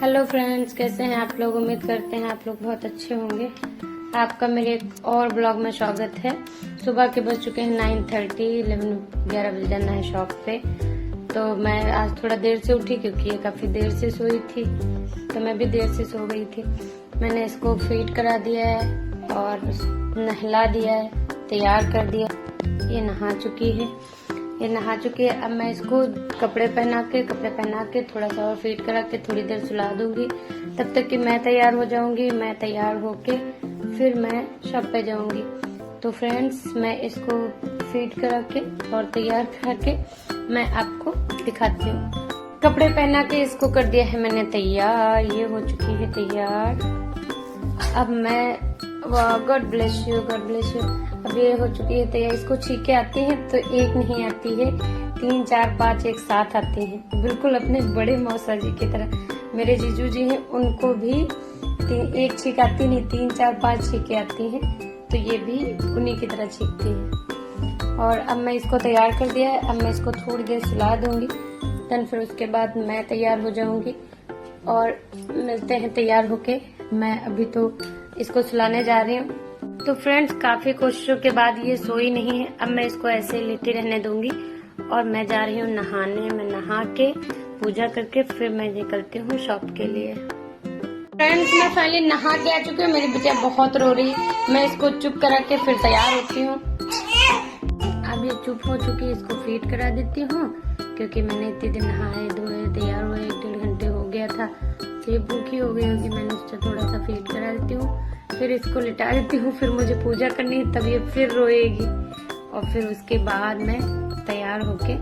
Hello friends, कैसे हैं आप लोग। उम्मीद करते हैं आप लोग बहुत अच्छे होंगे। आपका मेरे एक और ब्लॉग में स्वागत है। सुबह के बज चुके हैं 9:30, 11 बज जाना है शॉप पे। तो मैं आज थोड़ा देर से उठी क्योंकि ये काफी देर से सोई थी, तो मैं भी देर से सो गई थी। मैंने इसको फीड करा दिया है और नहला दिया है, तैयार कर दिया। ये नहा चुकी है। अब मैं इसको कपड़े पहना के थोड़ा सा और फीड करा के थोड़ी देर सुला दूंगी, तब तक कि मैं तैयार हो जाऊंगी। मैं तैयार होके फिर मैं शॉप पे जाऊंगी। तो फ्रेंड्स, मैं इसको फीड करा के और तैयार करा के मैं आपको दिखाती हूँ। कपड़े पहना के इसको कर दिया है मैंने तैयार। ये हो चुकी है तैयार। अब मैं गॉड ब्लेस यू। अब ये हो चुकी है तैयार। इसको छींके आती है तो एक नहीं आती है, 3, 4, 5 एक साथ आती है, बिल्कुल अपने बड़े मौसा जी की तरह। मेरे जीजू जी हैं, उनको भी एक छींक आती नहीं, 3, 4, 5 छींके आती है, तो ये भी उन्हीं की तरह छींकती है। और अब मैं इसको तैयार कर दिया है। अब मैं इसको थोड़ी देर सुला दूंगी, देन फिर उसके बाद मैं तैयार हो जाऊंगी और मिलते हैं तैयार होके। मैं अभी तो इसको सुलाने जा रही हूँ। तो फ्रेंड्स, काफी कोशिशों के बाद ये सोई नहीं है। अब मैं इसको ऐसे लेटी रहने दूंगी और मैं जा रही हूँ नहाने। मैं नहा के पूजा करके फिर मैं निकलती हूँ शॉप के लिए। फ्रेंड्स, मैं फाइनली नहा के आ चुकी हूँ। मेरी बिटिया बहुत रो रही है। मैं इसको चुप करा के फिर तैयार होती हूँ। अब ये चुप हो चुकी है, इसको फीड करा देती हूँ क्योंकि मैंने इतने दिन नहाए धोए तैयार हुए 1-1.5 घंटे हो गया था, तो ये भूखी हो गई होगी। मैंने उससे थोड़ा सा फीड करा देती हूँ, फिर इसको लिटा देती हूँ। फिर मुझे पूजा करनी है, तब ये फिर रोएगी और फिर उसके बाद मैं तैयार होके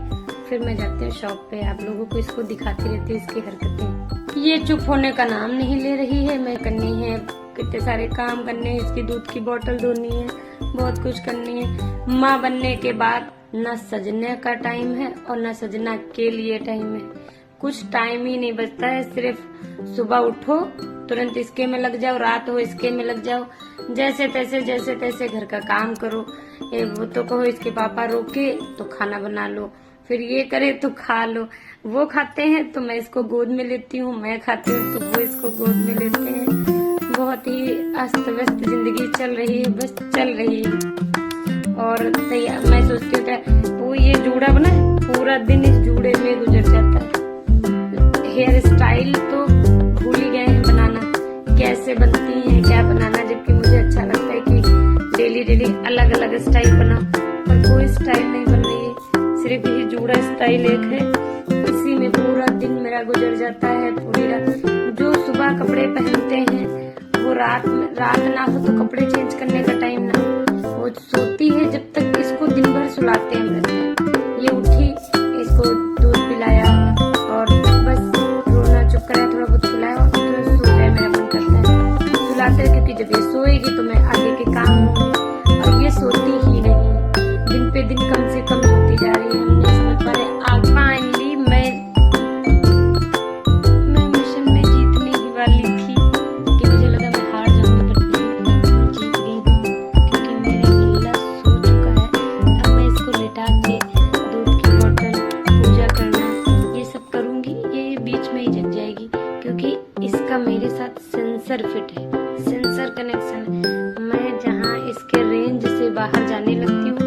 फिर मैं जाती हूँ शॉप पे। आप लोगों को इसको दिखाती रहती हूँ इसकी हरकतें। ये चुप होने का नाम नहीं ले रही है। मैं करनी है, कितने सारे काम करने हैं। इसकी दूध की बोतल धोनी है, बहुत कुछ करनी है। माँ बनने के बाद न सजने का टाइम है और न सजना के लिए टाइम है। कुछ टाइम ही नहीं बचता है। सिर्फ सुबह उठो, तुरंत इसके में लग जाओ, रात हो इसके में लग जाओ, जैसे तैसे घर का काम करो। वो तो कहो इसके पापा रोके तो खाना बना लो, फिर ये करे तो खा लो। वो खाते हैं तो मैं इसको गोद में लेती हूँ, मैं खाती हूँ तो वो इसको गोद में लेते हैं। बहुत ही अस्त व्यस्त जिंदगी चल रही है, बस चल रही है। और तैयार मैं सोचती हूँ वो ये जूड़ा बना, पूरा दिन इस जूड़े में गुजर जाता है। हेयर स्टाइल तो भूल ही गए हैं बनाना, कैसे बनती है क्या बनाना, जबकि मुझे अच्छा लगता है कि डेली अलग अलग स्टाइल बनाओ, पर कोई स्टाइल नहीं बन रही है। सिर्फ ये जूड़ा स्टाइल एक है, इसी में पूरा दिन मेरा गुजर जाता है, पूरी रात। जो सुबह कपड़े पहनते हैं वो रात ना हो तो कपड़े चेंज करने का टाइम ना हो, वो सोती है जब तक इसको दिन भर सुलाते हैं। ये उठी, इसको दूध पिलाया और बस रोना चुप कराया, थोड़ा बहुत खिलाया और तो सो जाए, मेरा मन करता है सुलाते हैं, क्योंकि जब ये सोएगी तो मैं आगे के काम होंगे। और ये सोती ही नहीं, दिन पे दिन कम से कम सोती जा रही है। हम नहीं समझ पा रहे। आज फाइनली मैं मिशन में जीतने ही वाली थी कि मुझे लगा मैं हार जाऊंगी, पर जीत गई क्योंकि मेरा बिल्ला सो चुका है। अब मैं इसको लिटा के दूध की बोतल, पूजा करना, ये सब करूंगी। ये बीच में ही जग जाएगी क्योंकि इसका मेरे साथ सेंसर फिट है, सेंसर कनेक्शन है। मैं जहाँ इसके रेंज से बाहर जाने लगती हूँ,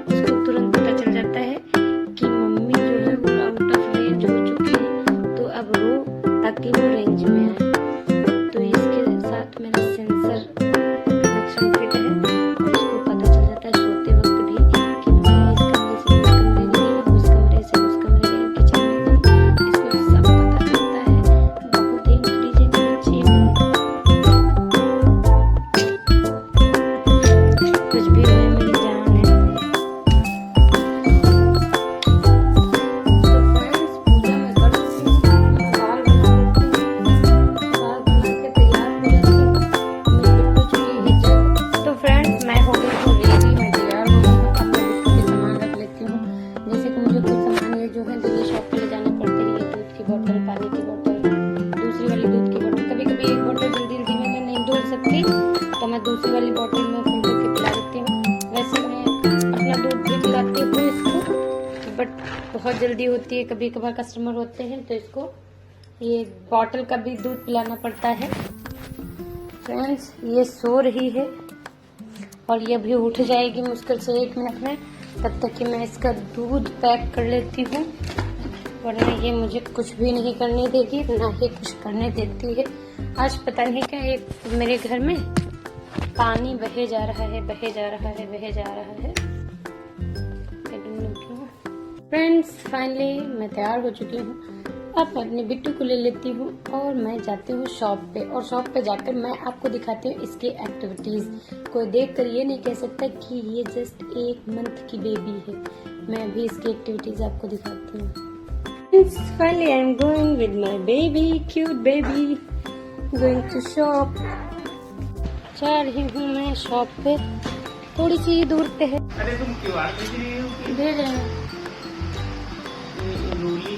उसको तुरंत पता चल जाता है कि मम्मी जो है वो आउट ऑफ रेंज हो चुकी है, तो अब रो ताकि वो रेंज में आए। तो इसके साथ मेरा सेंसर कनेक्शन फिट है और उसको पता चल जाता है सोते वक्त भी कि मम्मी इस कमरे से उस कमरे गई, उस कमरे से उस कमरे गई, किचन में गई। इसको सब पता चलता है। बहुत ही इंटेलिजेंट बच्ची है। कुछ भी हो मेरी जान है। तो फ्रेंड्स, पूजा मैं कर चुकी हूँ। मैं दाल बना लेती हूँ, दाल बना के तैयार हो जाती हूँ। मेरी बिट्टू चुकी है जब। तो फ्रेंड्स, मैं हो गई हूँ रेडी, मैं तैयार हो गई हूँ। अब मैं बिट्टू के सामान रख लेती हूँ। जैसे कि मुझे कुछ सामान ये जो है दिल्ली शॉप पे ले जाने पड़ते हैं। ये दूध की बोतल, पानी की बोतल, दूसरी वाली दूध की बोतल। कभी कभी एक बोतल जल्दी में मैं नहीं धो सकती तो मैं दूसरी वाली बोतल में फुल करके पिला देती हूँ। वैसे मैं अपना दूध भी पिलाती हूँ इसको, बट बहुत जल्दी होती है, कभी कभार कस्टमर होते हैं तो इसको ये बॉटल का भी दूध पिलाना पड़ता है। फ्रेंड्स ये सो रही है और ये अभी उठ जाएगी मुश्किल से 1 मिनट में। तब तक कि मैं इसका दूध पैक कर लेती हूँ, वरना ये मुझे कुछ भी नहीं करने देगी, ना ही कुछ करने देती है। आज पता नहीं क्या एक मेरे घर में पानी बहे जा रहा है, बहे जा रहा है, बहे जा रहा है। फ्रेंड्स फाइनली मैं तैयार हो चुकी हूँ। अब मैं अपने बिट्टू को ले लेती हूँ और मैं जाती हूँ शॉप पे, और शॉप पे जाकर मैं आपको दिखाती हूँ इसकी एक्टिविटीज। कोई देखकर ये नहीं कह सकता कि ये जस्ट 1 मंथ की बेबी है। मैं अभी इसकी एक्टिविटीज आपको दिखाती हूँ। Finally I am going with my baby, cute baby, going to shop. जा रही हूँ मैं शॉप पे, थोड़ी सी दूर पे है। अरे तुम क्यों आते दे रहे हैं